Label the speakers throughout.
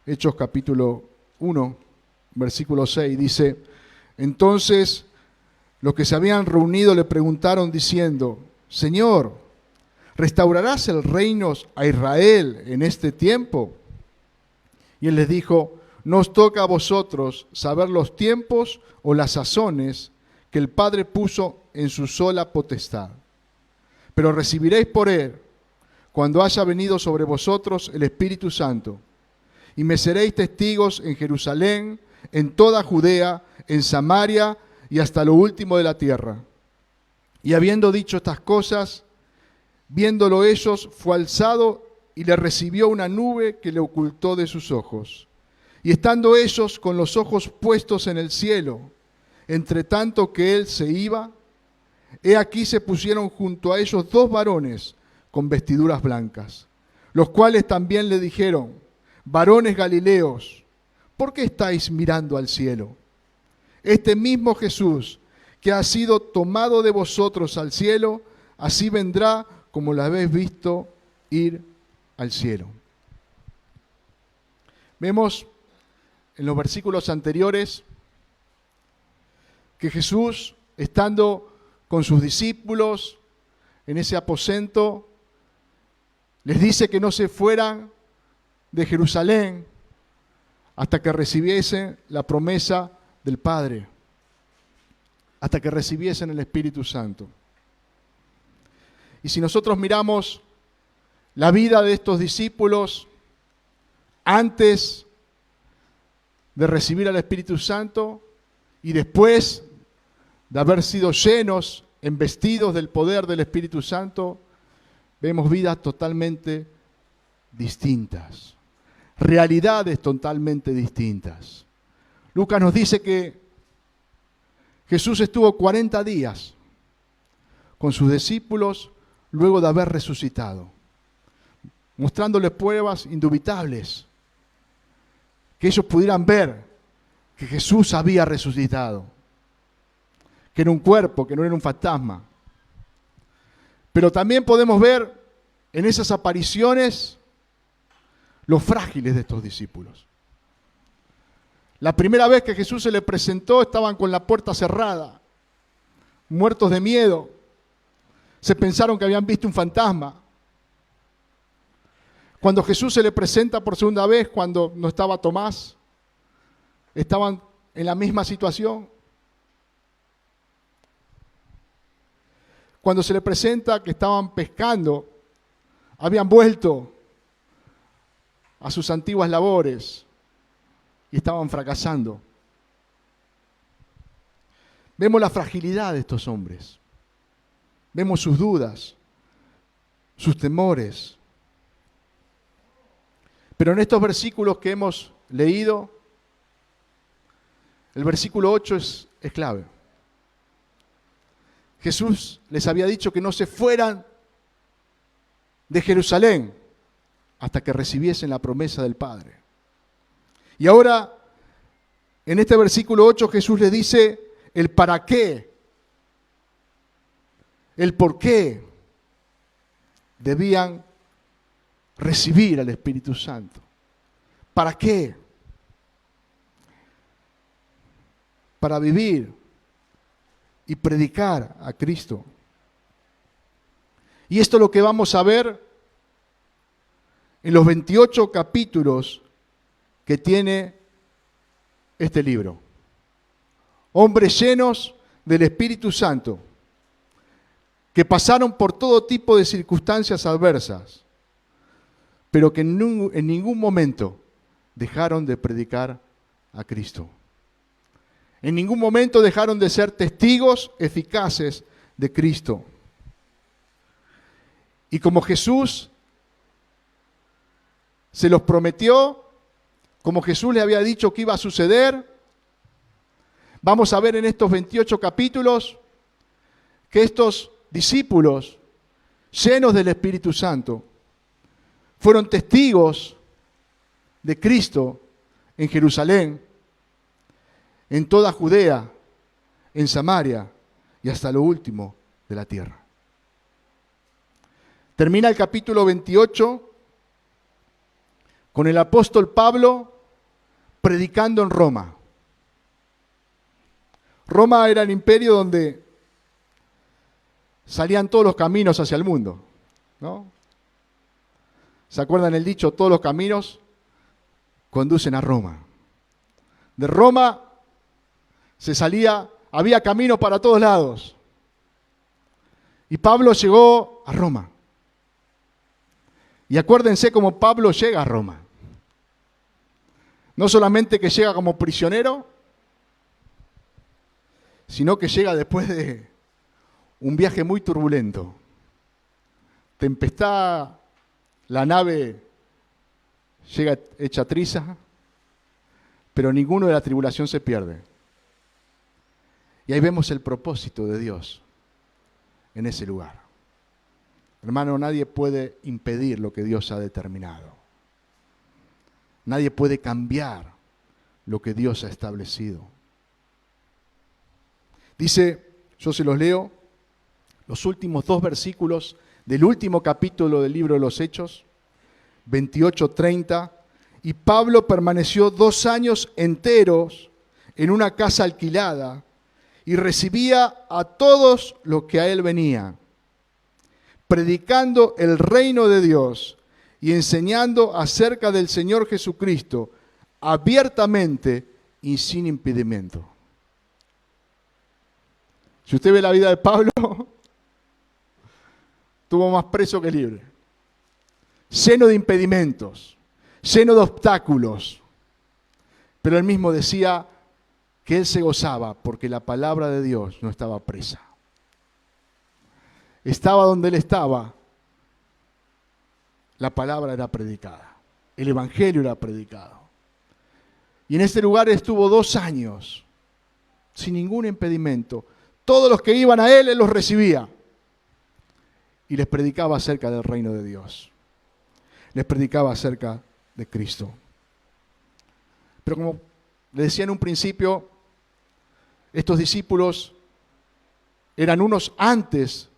Speaker 1: Hechos capítulo 1, versículo 6, dice: Entonces los que se habían reunido le preguntaron diciendo: Señor, ¿restaurarás el reino a Israel en este tiempo? Y él les dijo: No os toca a vosotros saber los tiempos o las sazones que el Padre puso en su sola potestad. Pero recibiréis por él, cuando haya venido sobre vosotros el Espíritu Santo, y me seréis testigos en Jerusalén, en toda Judea, en Samaria y hasta lo último de la tierra. Y habiendo dicho estas cosas, viéndolo ellos, fue alzado y le recibió una nube que le ocultó de sus ojos. Y estando ellos con los ojos puestos en el cielo, entre tanto que él se iba, he aquí se pusieron junto a ellos dos varones con vestiduras blancas, los cuales también le dijeron: Varones Galileos, ¿por qué estáis mirando al cielo? Este mismo Jesús, que ha sido tomado de vosotros al cielo, así vendrá como lo habéis visto ir al cielo. Vemos en los versículos anteriores que Jesús, estando con sus discípulos en ese aposento, les dice que no se fueran de Jerusalén hasta que recibiesen la promesa del Padre, hasta que recibiesen el Espíritu Santo. Y si nosotros miramos la vida de estos discípulos antes de recibir al Espíritu Santo y después de haber sido llenos, embestidos del poder del Espíritu Santo, vemos vidas totalmente distintas, realidades totalmente distintas. Lucas nos dice que Jesús estuvo 40 días con sus discípulos luego de haber resucitado, mostrándoles pruebas indubitables, que ellos pudieran ver que Jesús había resucitado, que era un cuerpo, que no era un fantasma. Pero también podemos ver en esas apariciones los frágiles de estos discípulos. La primera vez que Jesús se les presentó estaban con la puerta cerrada, muertos de miedo. Se pensaron que habían visto un fantasma. Cuando Jesús se le presenta por segunda vez, cuando no estaba Tomás, estaban en la misma situación. Cuando se le presenta que estaban pescando, habían vuelto a sus antiguas labores y estaban fracasando. Vemos la fragilidad de estos hombres. Vemos sus dudas, sus temores. Pero en estos versículos que hemos leído, el versículo 8 es clave. Jesús les había dicho que no se fueran de Jerusalén hasta que recibiesen la promesa del Padre. Y ahora, en este versículo 8, Jesús les dice el para qué, el por qué debían recibir al Espíritu Santo. ¿Para qué? Para vivir y predicar a Cristo. Y esto es lo que vamos a ver en los 28 capítulos que tiene este libro. Hombres llenos del Espíritu Santo, que pasaron por todo tipo de circunstancias adversas, pero que en ningún momento dejaron de predicar a Cristo. En ningún momento dejaron de ser testigos eficaces de Cristo. Y como Jesús se los prometió, como Jesús le había dicho que iba a suceder, vamos a ver en estos 28 capítulos que estos discípulos, llenos del Espíritu Santo, fueron testigos de Cristo en Jerusalén, en toda Judea, en Samaria y hasta lo último de la tierra. Termina el capítulo 28 con el apóstol Pablo predicando en Roma. Roma era el imperio donde salían todos los caminos hacia el mundo, ¿no? ¿Se acuerdan el dicho? Todos los caminos conducen a Roma. De Roma se salía, había caminos para todos lados. Y Pablo llegó a Roma. Y acuérdense cómo Pablo llega a Roma. No solamente que llega como prisionero, sino que llega después de un viaje muy turbulento. Tempestad, la nave llega hecha triza, pero ninguno de la tribulación se pierde. Y ahí vemos el propósito de Dios en ese lugar. Hermano, nadie puede impedir lo que Dios ha determinado. Nadie puede cambiar lo que Dios ha establecido. Dice, yo se los leo, los últimos 2 versículos del último capítulo del libro de los Hechos, 28-30, y Pablo permaneció 2 años enteros en una casa alquilada y recibía a todos los que a él venían, predicando el reino de Dios y enseñando acerca del Señor Jesucristo abiertamente y sin impedimento. Si usted ve la vida de Pablo, estuvo más preso que libre, lleno de impedimentos, lleno de obstáculos, pero él mismo decía que él se gozaba porque la palabra de Dios no estaba presa. Estaba donde él estaba, la palabra era predicada, el evangelio era predicado. Y en este lugar estuvo 2 años, sin ningún impedimento. Todos los que iban a él los recibía y les predicaba acerca del reino de Dios. Les predicaba acerca de Cristo. Pero como les decía en un principio, estos discípulos eran unos antes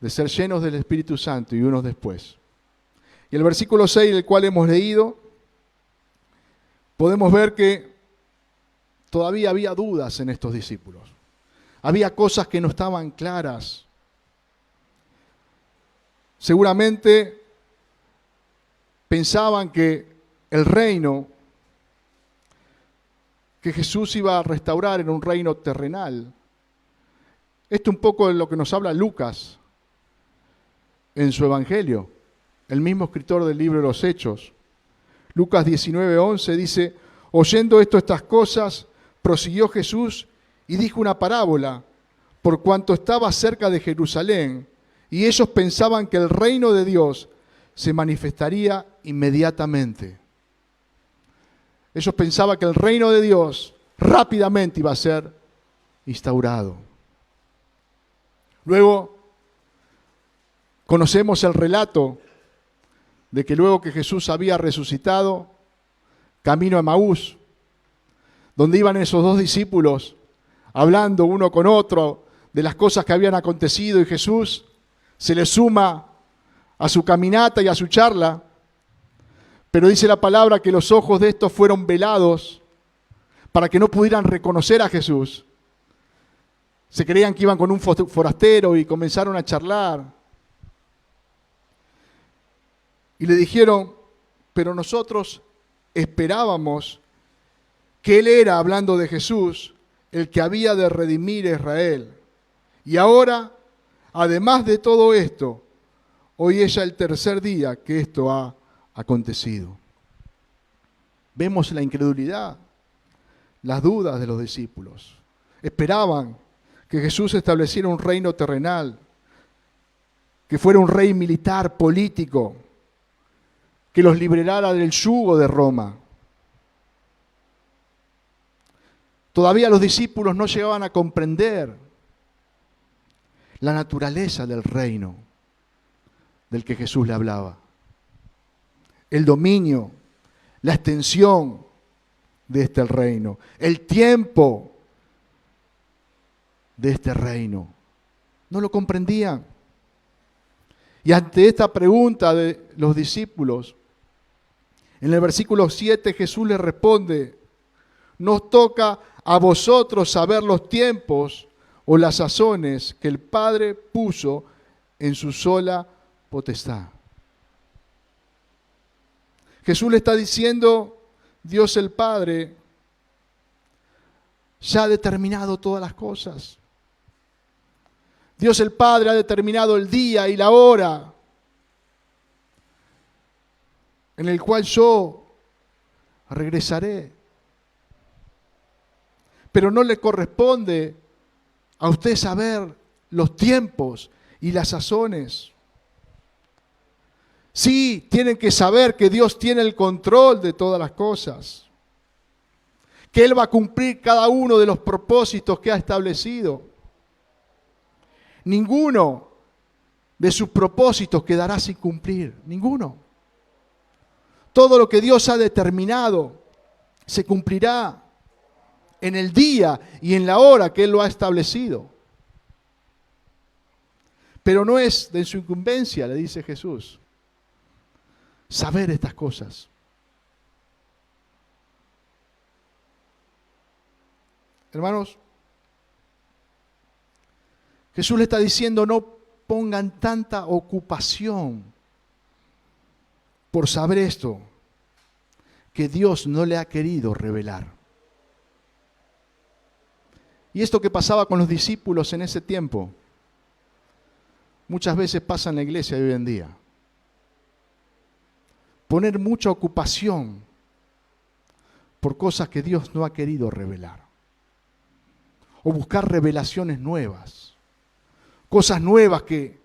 Speaker 1: de ser llenos del Espíritu Santo y unos después. Y el versículo 6, el cual hemos leído, podemos ver que todavía había dudas en estos discípulos. Había cosas que no estaban claras. Seguramente pensaban que el reino que Jesús iba a restaurar era un reino terrenal. Esto un poco de lo que nos habla Lucas en su evangelio, el mismo escritor del libro de los Hechos. Lucas 19:11 dice, oyendo estas cosas, prosiguió Jesús y dijo una parábola, por cuanto estaba cerca de Jerusalén, y ellos pensaban que el reino de Dios se manifestaría inmediatamente. Ellos pensaban que el reino de Dios rápidamente iba a ser instaurado. Luego, conocemos el relato de que luego que Jesús había resucitado, camino a Emaús, donde iban esos 2 discípulos, hablando uno con otro de las cosas que habían acontecido, y Jesús se le suma a su caminata y a su charla, pero dice la palabra que los ojos de estos fueron velados para que no pudieran reconocer a Jesús. Se creían que iban con un forastero y comenzaron a charlar. Y le dijeron, pero nosotros esperábamos que Él era, hablando de Jesús, el que había de redimir a Israel. Y ahora, además de todo esto, hoy es ya el 3er día que esto ha acontecido. Vemos la incredulidad, las dudas de los discípulos. Esperaban que Jesús estableciera un reino terrenal, que fuera un rey militar, político, que los liberara del yugo de Roma. Todavía los discípulos no llegaban a comprender la naturaleza del reino del que Jesús le hablaba. El dominio, la extensión de este reino, el tiempo de este reino. No lo comprendían. Y ante esta pregunta de los discípulos, en el versículo 7 Jesús les responde: nos toca a vosotros saber los tiempos o las sazones que el Padre puso en su sola potestad. Jesús le está diciendo: Dios el Padre ya ha determinado todas las cosas. Dios el Padre ha determinado el día y la hora en el cual yo regresaré. Pero no le corresponde a usted saber los tiempos y las sazones. Sí, tienen que saber que Dios tiene el control de todas las cosas, que Él va a cumplir cada uno de los propósitos que ha establecido. Ninguno de sus propósitos quedará sin cumplir, ninguno. Todo lo que Dios ha determinado se cumplirá en el día y en la hora que Él lo ha establecido. Pero no es de su incumbencia, le dice Jesús, saber estas cosas. Hermanos, Jesús le está diciendo: no pongan tanta ocupación por saber esto que Dios no le ha querido revelar. Y esto que pasaba con los discípulos en ese tiempo, muchas veces pasa en la iglesia de hoy en día. Poner mucha ocupación por cosas que Dios no ha querido revelar. O buscar revelaciones nuevas. Cosas nuevas que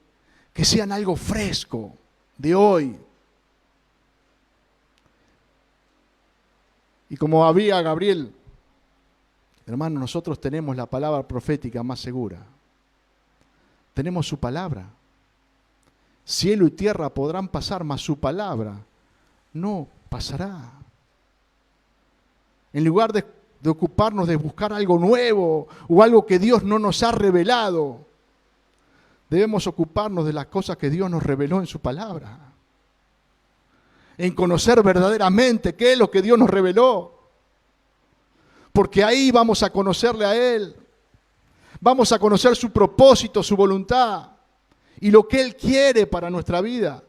Speaker 1: sean algo fresco de hoy. Y como había Gabriel, hermano, nosotros tenemos la palabra profética más segura. Tenemos su palabra. Cielo y tierra podrán pasar, mas su palabra no pasará. En lugar de ocuparnos de buscar algo nuevo o algo que Dios no nos ha revelado, debemos ocuparnos de las cosas que Dios nos reveló en su palabra. En conocer verdaderamente qué es lo que Dios nos reveló. Porque ahí vamos a conocerle a Él. Vamos a conocer su propósito, su voluntad y lo que Él quiere para nuestra vida.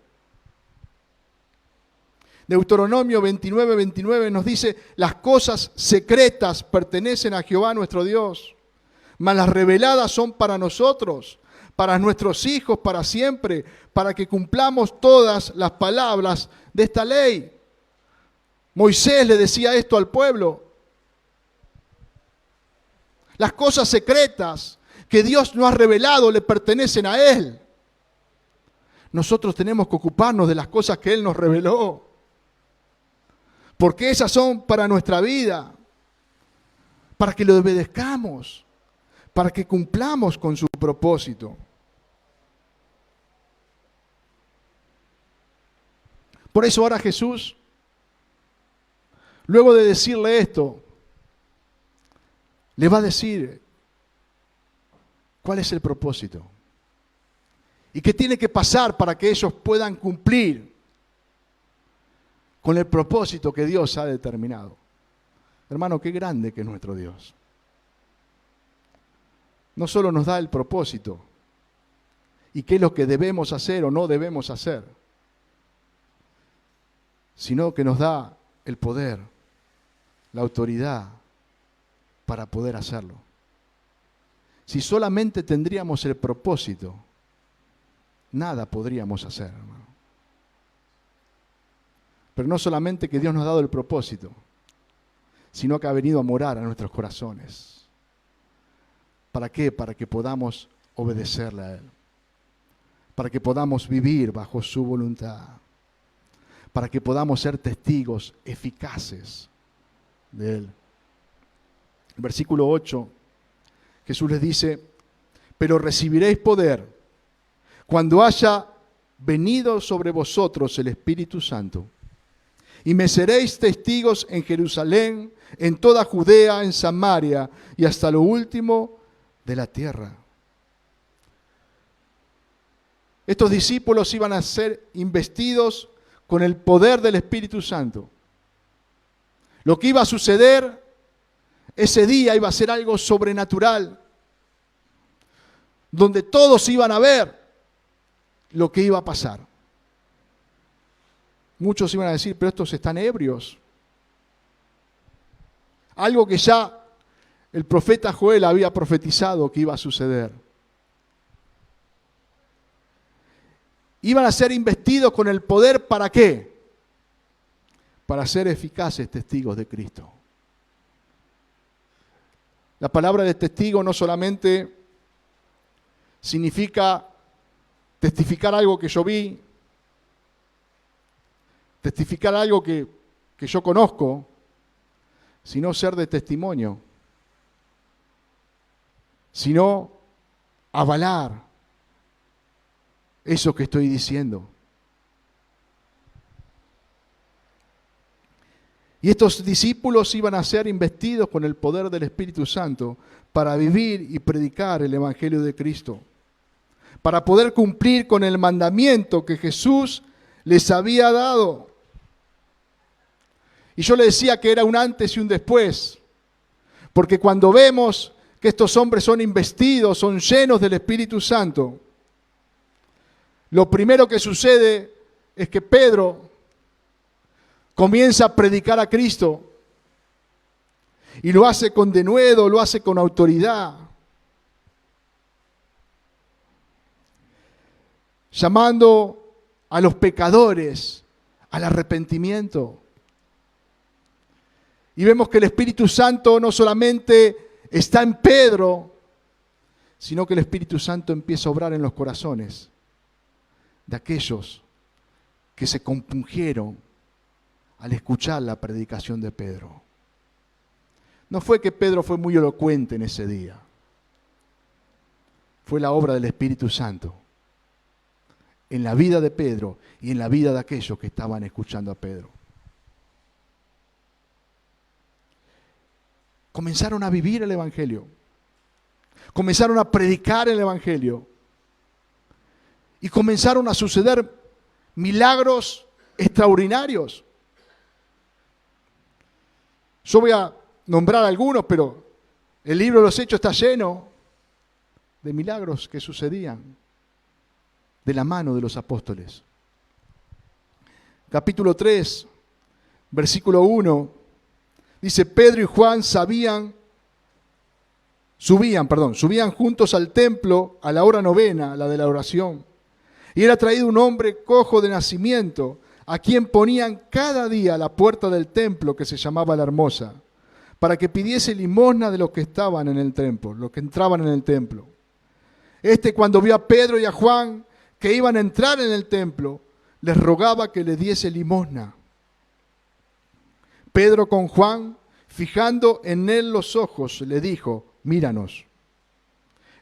Speaker 1: Deuteronomio 29:29 nos dice: las cosas secretas pertenecen a Jehová nuestro Dios, mas las reveladas son para nosotros, para nuestros hijos, para siempre, para que cumplamos todas las palabras de esta ley. Moisés le decía esto al pueblo. Las cosas secretas que Dios no ha revelado le pertenecen a Él. Nosotros tenemos que ocuparnos de las cosas que Él nos reveló, porque esas son para nuestra vida, para que lo obedezcamos, para que cumplamos con su propósito. Por eso ahora Jesús, luego de decirle esto, le va a decir cuál es el propósito y qué tiene que pasar para que ellos puedan cumplir con el propósito que Dios ha determinado. Hermano, qué grande que es nuestro Dios. No solo nos da el propósito y qué es lo que debemos hacer o no debemos hacer, sino que nos da el poder, la autoridad para poder hacerlo. Si solamente tendríamos el propósito, nada podríamos hacer, hermano. Pero no solamente que Dios nos ha dado el propósito, sino que ha venido a morar a nuestros corazones. ¿Para qué? Para que podamos obedecerle a Él. Para que podamos vivir bajo su voluntad. Para que podamos ser testigos eficaces de Él. El versículo 8, Jesús les dice: pero recibiréis poder cuando haya venido sobre vosotros el Espíritu Santo. Y me seréis testigos en Jerusalén, en toda Judea, en Samaria y hasta lo último de la tierra. Estos discípulos iban a ser investidos con el poder del Espíritu Santo. Lo que iba a suceder ese día iba a ser algo sobrenatural, donde todos iban a ver lo que iba a pasar. Muchos iban a decir, pero estos están ebrios. Algo que ya el profeta Joel había profetizado que iba a suceder. Iban a ser investidos con el poder, ¿para qué? Para ser eficaces testigos de Cristo. La palabra de testigo no solamente significa testificar algo que yo vi, testificar algo que yo conozco, sino ser de testimonio, sino avalar eso que estoy diciendo. Y estos discípulos iban a ser investidos con el poder del Espíritu Santo para vivir y predicar el Evangelio de Cristo, para poder cumplir con el mandamiento que Jesús les había dado. Y yo le decía que era un antes y un después, porque cuando vemos que estos hombres son investidos, son llenos del Espíritu Santo, lo primero que sucede es que Pedro comienza a predicar a Cristo y lo hace con denuedo, lo hace con autoridad, llamando a los pecadores al arrepentimiento. Y vemos que el Espíritu Santo no solamente está en Pedro, sino que el Espíritu Santo empieza a obrar en los corazones de aquellos que se compungieron al escuchar la predicación de Pedro. No fue que Pedro fue muy elocuente en ese día. Fue la obra del Espíritu Santo en la vida de Pedro y en la vida de aquellos que estaban escuchando a Pedro. Comenzaron a vivir el Evangelio. Comenzaron a predicar el Evangelio. Y comenzaron a suceder milagros extraordinarios. Yo voy a nombrar algunos, pero el libro de los Hechos está lleno de milagros que sucedían de la mano de los apóstoles. Capítulo 3, versículo 1, dice, Pedro y Juan subían juntos al templo a la hora novena, la de la oración. Y era traído un hombre cojo de nacimiento, a quien ponían cada día a la puerta del templo que se llamaba La Hermosa, para que pidiese limosna de los que estaban en el templo, los que entraban en el templo. Este, cuando vio a Pedro y a Juan que iban a entrar en el templo, les rogaba que le diese limosna. Pedro con Juan, fijando en él los ojos, le dijo, míranos.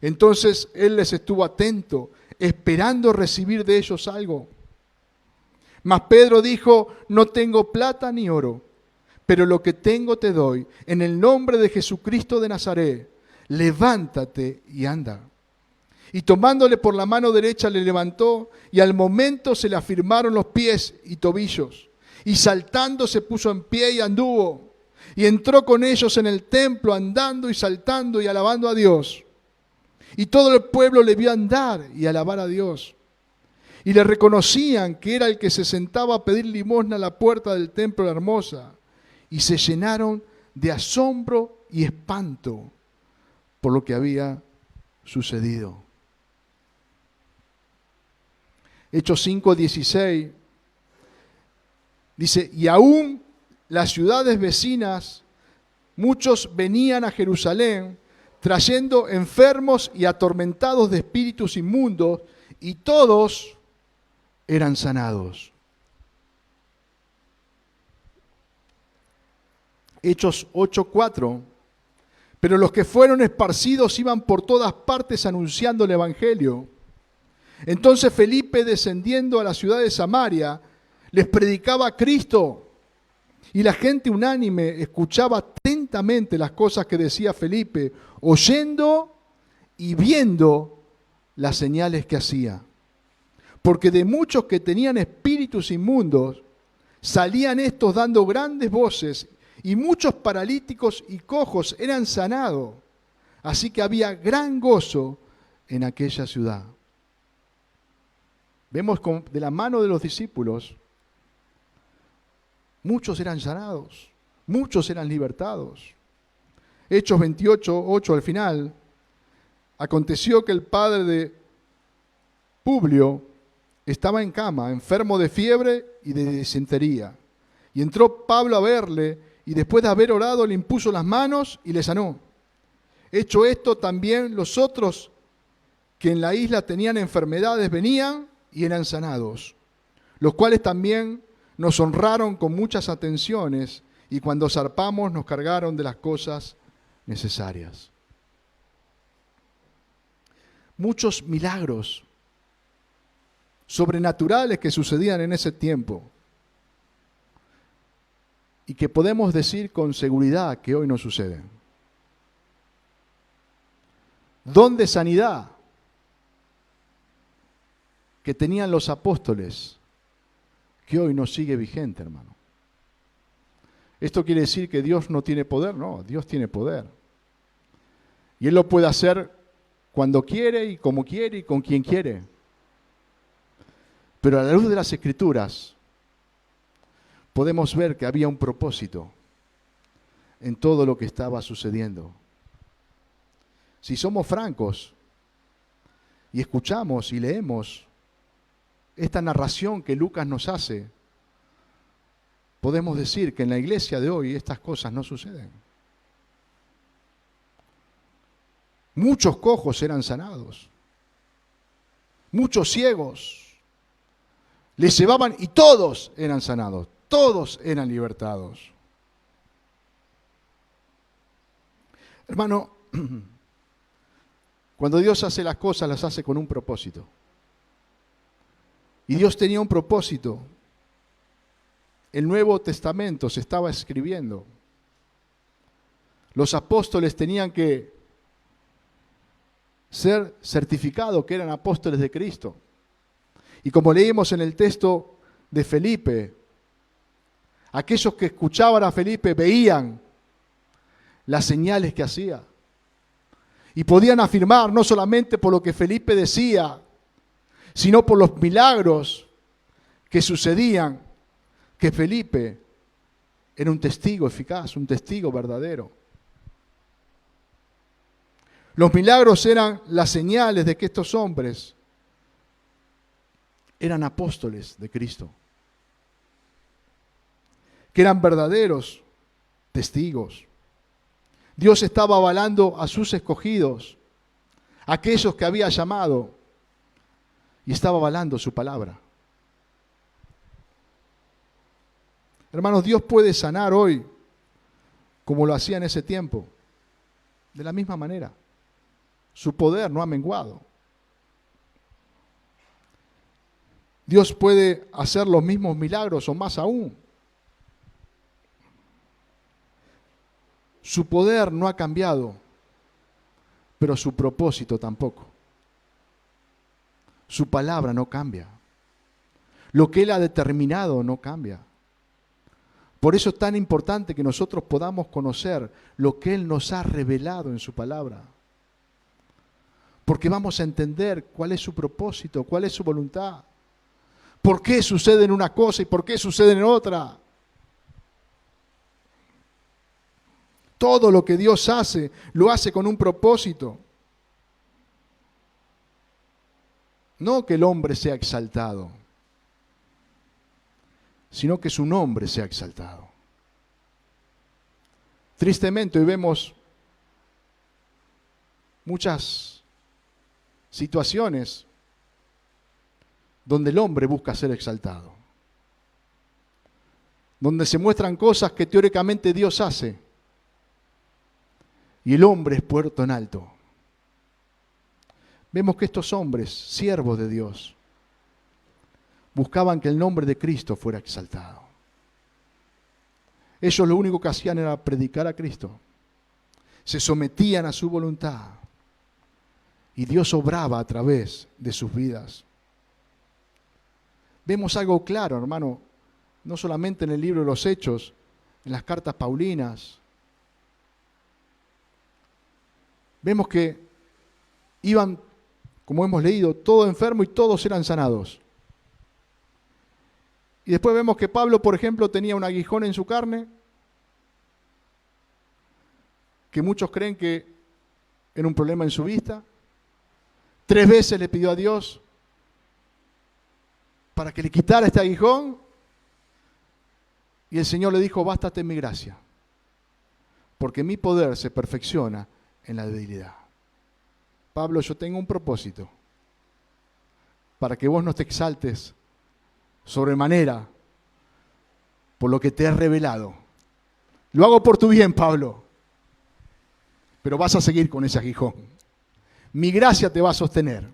Speaker 1: Entonces él les estuvo atento, esperando recibir de ellos algo. Mas Pedro dijo, no tengo plata ni oro, pero lo que tengo te doy. En el nombre de Jesucristo de Nazaret, levántate y anda. Y tomándole por la mano derecha le levantó, y al momento se le afirmaron los pies y tobillos. Y saltando se puso en pie y anduvo. Y entró con ellos en el templo, andando y saltando y alabando a Dios. Y todo el pueblo le vio andar y alabar a Dios. Y le reconocían que era el que se sentaba a pedir limosna a la puerta del templo de La Hermosa. Y se llenaron de asombro y espanto por lo que había sucedido. Hechos 5:16 dice, y aún las ciudades vecinas, muchos venían a Jerusalén, trayendo enfermos y atormentados de espíritus inmundos, y todos eran sanados. Hechos 8:4, pero los que fueron esparcidos iban por todas partes anunciando el Evangelio. Entonces Felipe, descendiendo a la ciudad de Samaria, les predicaba a Cristo, y la gente unánime escuchaba atentamente las cosas que decía Felipe, oyendo y viendo las señales que hacía. Porque de muchos que tenían espíritus inmundos, salían estos dando grandes voces, y muchos paralíticos y cojos eran sanados. Así que había gran gozo en aquella ciudad. Vemos de la mano de los discípulos, muchos eran sanados, muchos eran libertados. Hechos 28, 8 al final. Aconteció que el padre de Publio estaba en cama, enfermo de fiebre y de disentería. Y entró Pablo a verle, y después de haber orado le impuso las manos y le sanó. Hecho esto, también los otros que en la isla tenían enfermedades venían y eran sanados, los cuales también nos honraron con muchas atenciones, y cuando zarpamos nos cargaron de las cosas necesarias. Muchos milagros sobrenaturales que sucedían en ese tiempo y que podemos decir con seguridad que hoy no suceden. Don de sanidad que tenían los apóstoles, que hoy no sigue vigente, hermano. ¿Esto quiere decir que Dios no tiene poder? No, Dios tiene poder. Y Él lo puede hacer cuando quiere y como quiere y con quien quiere. Pero a la luz de las Escrituras podemos ver que había un propósito en todo lo que estaba sucediendo. Si somos francos y escuchamos y leemos esta narración que Lucas nos hace, podemos decir que en la iglesia de hoy estas cosas no suceden. Muchos cojos eran sanados, muchos ciegos les llevaban y todos eran sanados, todos eran libertados. Hermano, cuando Dios hace las cosas, las hace con un propósito. Y Dios tenía un propósito. El Nuevo Testamento se estaba escribiendo. Los apóstoles tenían que ser certificados que eran apóstoles de Cristo. Y como leímos en el texto de Felipe, aquellos que escuchaban a Felipe veían las señales que hacía. Y podían afirmar no solamente por lo que Felipe decía, sino por los milagros que sucedían, que Felipe era un testigo eficaz, un testigo verdadero. Los milagros eran las señales de que estos hombres eran apóstoles de Cristo, que eran verdaderos testigos. Dios estaba avalando a sus escogidos, aquellos que había llamado, y estaba avalando su palabra. Hermanos, Dios puede sanar hoy como lo hacía en ese tiempo, de la misma manera. Su poder no ha menguado. Dios puede hacer los mismos milagros o más aún. Su poder no ha cambiado, pero su propósito tampoco. Su palabra no cambia. Lo que Él ha determinado no cambia. Por eso es tan importante que nosotros podamos conocer lo que Él nos ha revelado en su palabra. Porque vamos a entender cuál es su propósito, cuál es su voluntad. ¿Por qué sucede en una cosa y por qué sucede en otra? Todo lo que Dios hace, lo hace con un propósito. No que el hombre sea exaltado, sino que su nombre sea exaltado. Tristemente hoy vemos muchas situaciones donde el hombre busca ser exaltado, donde se muestran cosas que teóricamente Dios hace y el hombre es puesto en alto. Vemos que estos hombres, siervos de Dios, buscaban que el nombre de Cristo fuera exaltado. Ellos lo único que hacían era predicar a Cristo. Se sometían a su voluntad. y Dios obraba a través de sus vidas. Vemos algo claro, hermano, no solamente en el libro de los Hechos, en las cartas paulinas. Vemos que iban, como hemos leído, todos enfermos y todos eran sanados. Y después vemos que Pablo, por ejemplo, tenía un aguijón en su carne, que muchos creen que era un problema en su vista. 3 veces le pidió a Dios para que le quitara este aguijón, y el Señor le dijo: bástate en mi gracia, porque mi poder se perfecciona en la debilidad. Pablo, yo tengo un propósito, para que vos no te exaltes sobremanera por lo que te he revelado. Lo hago por tu bien, Pablo, pero vas a seguir con ese aguijón. Mi gracia te va a sostener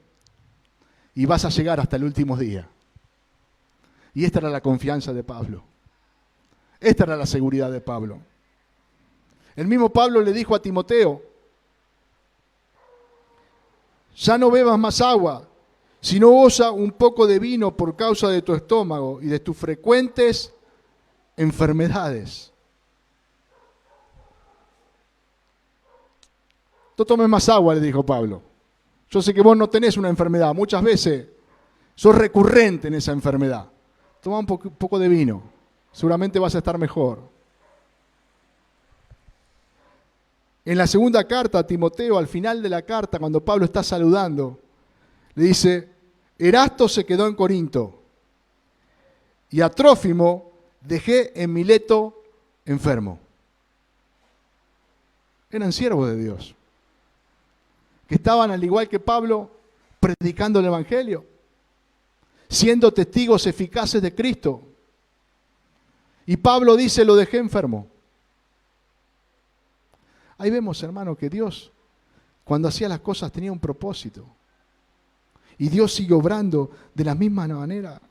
Speaker 1: y vas a llegar hasta el último día. Y esta era la confianza de Pablo. Esta era la seguridad de Pablo. El mismo Pablo le dijo a Timoteo: ya no bebas más agua, sino usa un poco de vino por causa de tu estómago y de tus frecuentes enfermedades. No tomes más agua, le dijo Pablo. Yo sé que vos no tenés una enfermedad, muchas veces sos recurrente en esa enfermedad. Toma un poco de vino, seguramente vas a estar mejor. En la segunda carta a Timoteo, al final de la carta, cuando Pablo está saludando, le dice: Erasto se quedó en Corinto y a Trófimo dejé en Mileto enfermo. Eran siervos de Dios, que estaban al igual que Pablo predicando el Evangelio, siendo testigos eficaces de Cristo. Y Pablo dice: lo dejé enfermo. Ahí vemos, hermano, que Dios, cuando hacía las cosas, tenía un propósito. Y Dios sigue obrando de la misma manera.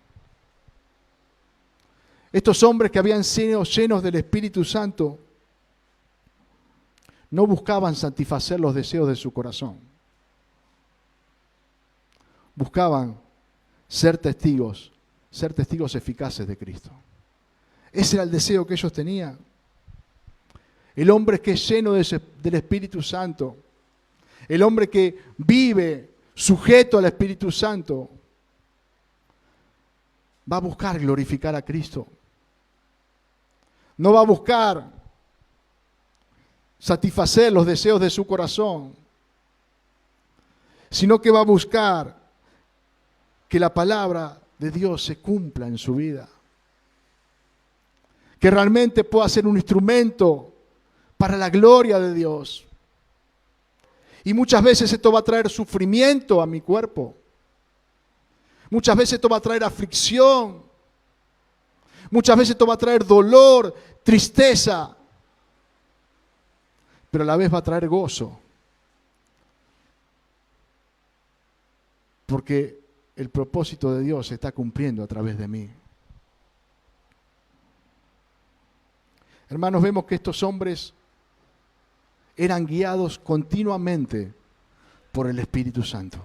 Speaker 1: Estos hombres que habían sido llenos del Espíritu Santo no buscaban satisfacer los deseos de su corazón. Buscaban ser testigos eficaces de Cristo. Ese era el deseo que ellos tenían. El hombre que es lleno del Espíritu Santo, el hombre que vive sujeto al Espíritu Santo, va a buscar glorificar a Cristo. No va a buscar satisfacer los deseos de su corazón, sino que va a buscar que la palabra de Dios se cumpla en su vida. Que realmente pueda ser un instrumento para la gloria de Dios. Y muchas veces esto va a traer sufrimiento a mi cuerpo. Muchas veces esto va a traer aflicción. Muchas veces esto va a traer dolor, tristeza. Pero a la vez va a traer gozo. Porque el propósito de Dios se está cumpliendo a través de mí. Hermanos, vemos que estos hombres eran guiados continuamente por el Espíritu Santo.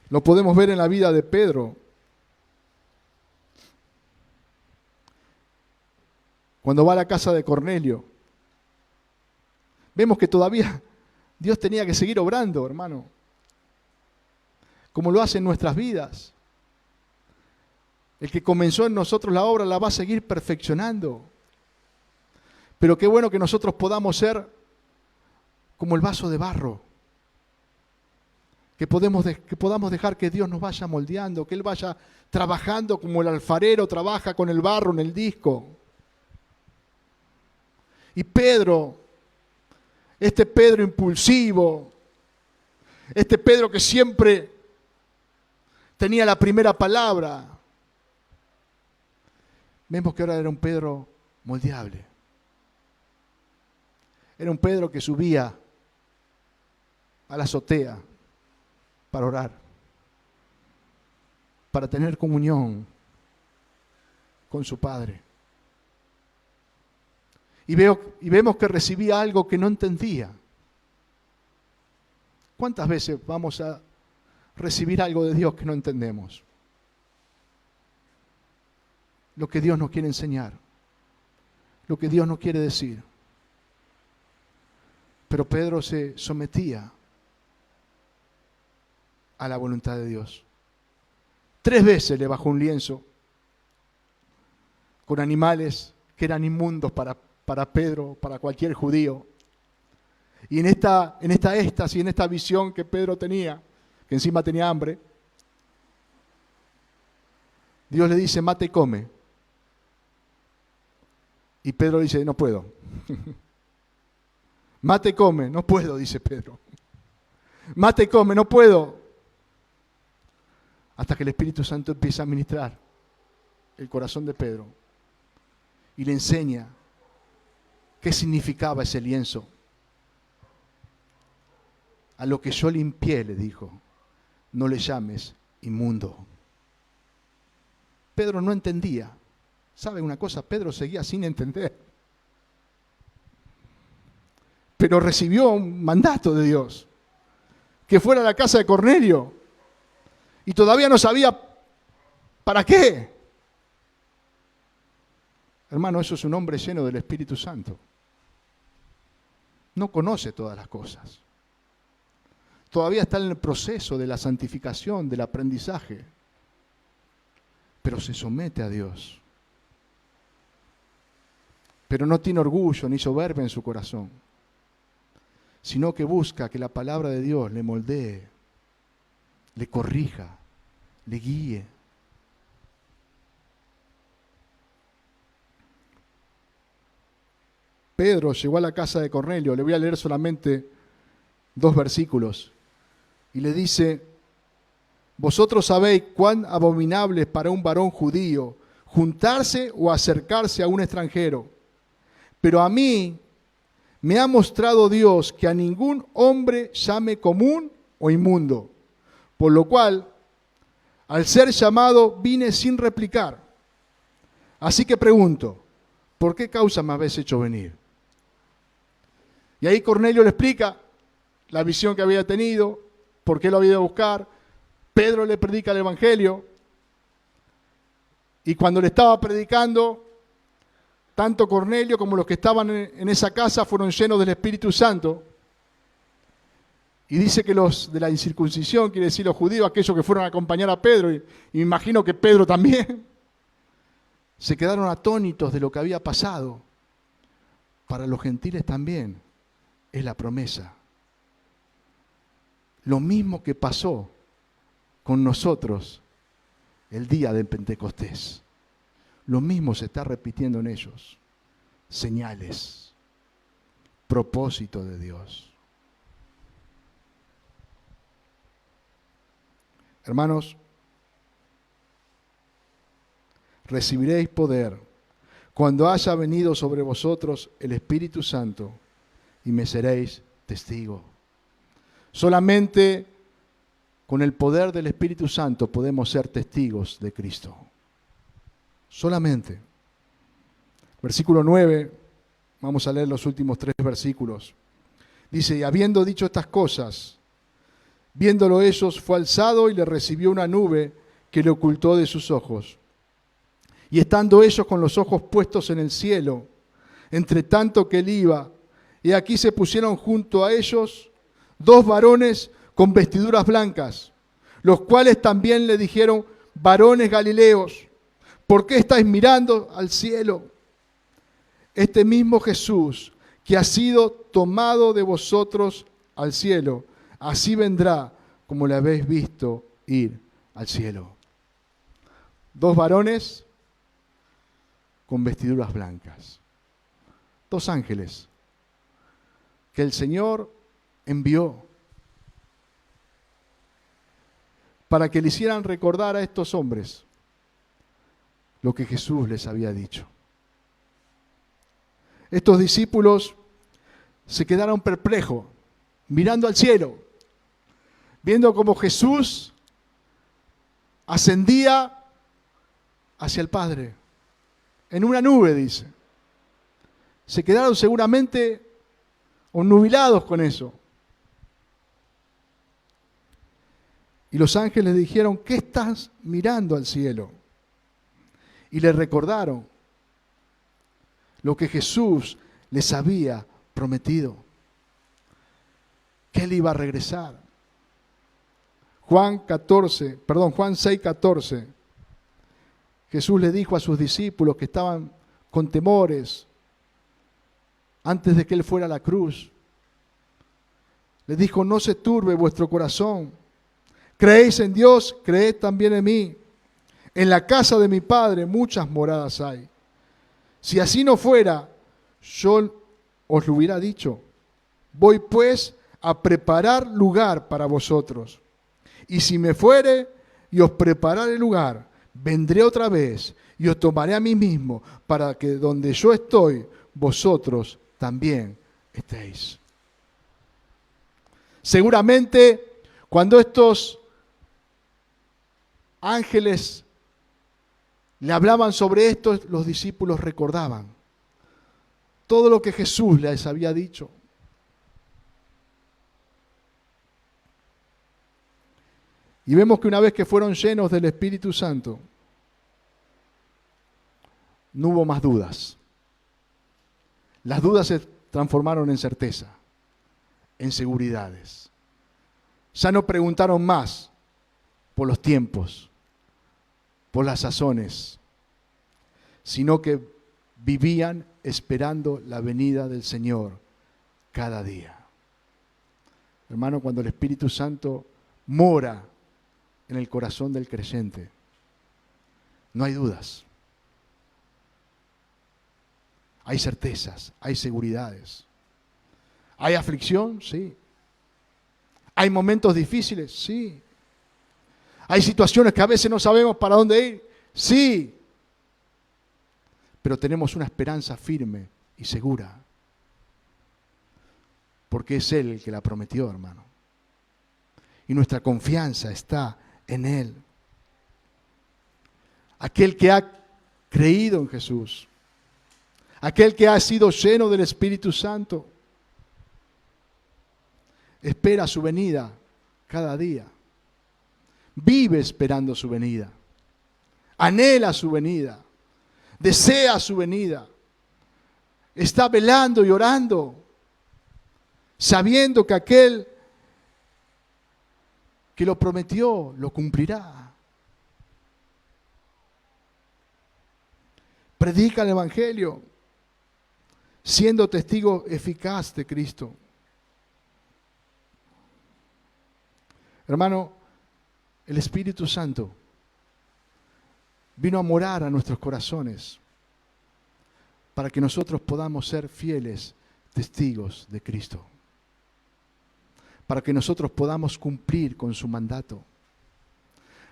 Speaker 1: Lo podemos ver en la vida de Pedro. Cuando va a la casa de Cornelio, vemos que todavía Dios tenía que seguir obrando, hermano, como lo hace en nuestras vidas. El que comenzó en nosotros la obra la va a seguir perfeccionando. Pero qué bueno que nosotros podamos ser como el vaso de barro. Que podamos dejar que Dios nos vaya moldeando, que Él vaya trabajando como el alfarero trabaja con el barro en el disco. Y Pedro, este Pedro impulsivo, este Pedro que siempre tenía la primera palabra, vemos que ahora era un Pedro moldeable. Era un Pedro que subía a la azotea para orar, para tener comunión con su Padre. Y vemos que recibía algo que no entendía. ¿Cuántas veces vamos a recibir algo de Dios que no entendemos? Lo que Dios nos quiere enseñar, lo que Dios nos quiere decir. Pero Pedro se sometía a la voluntad de Dios. 3 veces le bajó un lienzo con animales que eran inmundos para Pedro, para cualquier judío. Y en esta éxtasis, en esta visión que Pedro tenía, que encima tenía hambre, Dios le dice, mata y come. Y Pedro dice, no puedo. Mata y come, no puedo, dice Pedro. Mata y come, no puedo. Hasta que el Espíritu Santo empieza a ministrar el corazón de Pedro y le enseña qué significaba ese lienzo. A lo que yo limpié, le dijo, no le llames inmundo. Pedro no entendía. ¿Sabe una cosa? Pedro seguía sin entender. Pero recibió un mandato de Dios, que fuera a la casa de Cornelio, y todavía no sabía para qué. Hermano, eso es un hombre lleno del Espíritu Santo. No conoce todas las cosas. Todavía está en el proceso de la santificación, del aprendizaje, pero se somete a Dios. Pero no tiene orgullo ni soberbia en su corazón, sino que busca que la palabra de Dios le moldee, le corrija, le guíe. Pedro llegó a la casa de Cornelio, le voy a leer solamente 2 versículos, y le dice, vosotros sabéis cuán abominable es para un varón judío juntarse o acercarse a un extranjero, pero a mí me ha mostrado Dios que a ningún hombre llame común o inmundo, por lo cual, al ser llamado, vine sin replicar. Así que pregunto, ¿por qué causa me habéis hecho venir? Y ahí Cornelio le explica la visión que había tenido, por qué lo había ido a buscar. Pedro le predica el Evangelio, y cuando le estaba predicando, tanto Cornelio como los que estaban en esa casa fueron llenos del Espíritu Santo. Y dice que los de la incircuncisión, quiere decir los judíos, aquellos que fueron a acompañar a Pedro, y me imagino que Pedro también, se quedaron atónitos de lo que había pasado. Para los gentiles también es la promesa. Lo mismo que pasó con nosotros el día del Pentecostés. Lo mismo se está repitiendo en ellos. Señales, propósito de Dios. Hermanos, recibiréis poder cuando haya venido sobre vosotros el Espíritu Santo y me seréis testigo. Solamente con el poder del Espíritu Santo podemos ser testigos de Cristo. Solamente. Versículo 9, vamos a leer los últimos 3 versículos. Dice, y habiendo dicho estas cosas, viéndolo ellos, fue alzado y le recibió una nube que le ocultó de sus ojos. Y estando ellos con los ojos puestos en el cielo, entre tanto que él iba, y aquí se pusieron junto a ellos 2 varones con vestiduras blancas, los cuales también le dijeron, varones galileos, ¿por qué estáis mirando al cielo? Este mismo Jesús que ha sido tomado de vosotros al cielo, así vendrá como le habéis visto ir al cielo. 2 varones con vestiduras blancas. 2 ángeles que el Señor envió para que le hicieran recordar a estos hombres lo que Jesús les había dicho. Estos discípulos se quedaron perplejos, mirando al cielo, viendo cómo Jesús ascendía hacia el Padre, en una nube, dice. Se quedaron seguramente obnubilados con eso. Y los ángeles dijeron, ¿qué estás mirando al cielo? Y le recordaron lo que Jesús les había prometido, que Él iba a regresar. Juan 6:14, Jesús le dijo a sus discípulos que estaban con temores antes de que Él fuera a la cruz. Les dijo, no se turbe vuestro corazón. Creéis en Dios, creed también en mí. En la casa de mi Padre muchas moradas hay. Si así no fuera, yo os lo hubiera dicho. Voy pues a preparar lugar para vosotros. Y si me fuere y os prepararé lugar, vendré otra vez y os tomaré a mí mismo, para que donde yo estoy, vosotros también estéis. Seguramente, cuando estos ángeles le hablaban sobre esto, los discípulos recordaban todo lo que Jesús les había dicho. Y vemos que una vez que fueron llenos del Espíritu Santo, no hubo más dudas. Las dudas se transformaron en certeza, en seguridades. Ya no preguntaron más por los tiempos, por las sazones, sino que vivían esperando la venida del Señor cada día. Hermano, cuando el Espíritu Santo mora en el corazón del creyente, no hay dudas. Hay certezas, hay seguridades. ¿Hay aflicción? Sí. ¿Hay momentos difíciles? Sí. ¿Hay situaciones que a veces no sabemos para dónde ir? Sí. Pero tenemos una esperanza firme y segura. Porque es Él el que la prometió, hermano. Y nuestra confianza está en Él. Aquel que ha creído en Jesús. Aquel que ha sido lleno del Espíritu Santo. Espera su venida cada día. Vive esperando su venida. Anhela su venida. Desea su venida. Está velando y orando, sabiendo que aquel que lo prometió lo cumplirá. Predica el Evangelio, siendo testigo eficaz de Cristo. Hermano, el Espíritu Santo vino a morar a nuestros corazones para que nosotros podamos ser fieles testigos de Cristo, para que nosotros podamos cumplir con su mandato,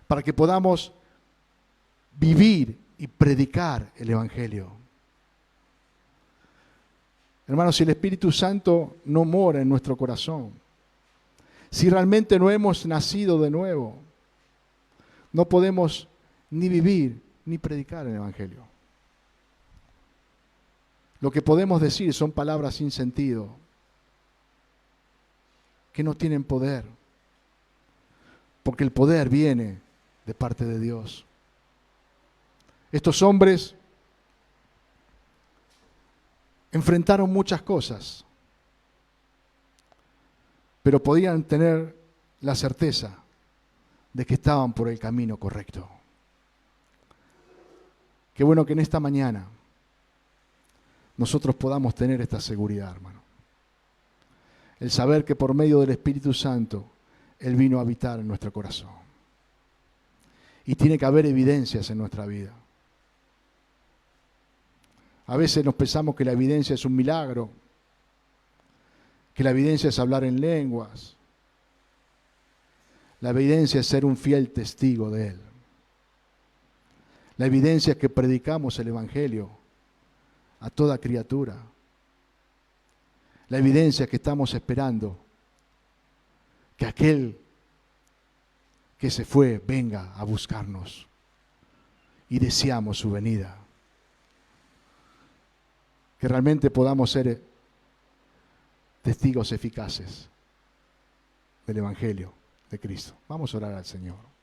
Speaker 1: para que podamos vivir y predicar el Evangelio. Hermanos, si el Espíritu Santo no mora en nuestro corazón, si realmente no hemos nacido de nuevo, no podemos ni vivir ni predicar el Evangelio. Lo que podemos decir son palabras sin sentido, que no tienen poder, porque el poder viene de parte de Dios. Estos hombres enfrentaron muchas cosas, pero podían tener la certeza de que estaban por el camino correcto. Qué bueno que en esta mañana nosotros podamos tener esta seguridad, hermano. El saber que por medio del Espíritu Santo Él vino a habitar en nuestro corazón. Y tiene que haber evidencias en nuestra vida. A veces nos pensamos que la evidencia es un milagro, que la evidencia es hablar en lenguas. La evidencia es ser un fiel testigo de Él. La evidencia es que predicamos el Evangelio a toda criatura. La evidencia es que estamos esperando que aquel que se fue venga a buscarnos y deseamos su venida. Que realmente podamos ser testigos eficaces del Evangelio de Cristo. Vamos a orar al Señor.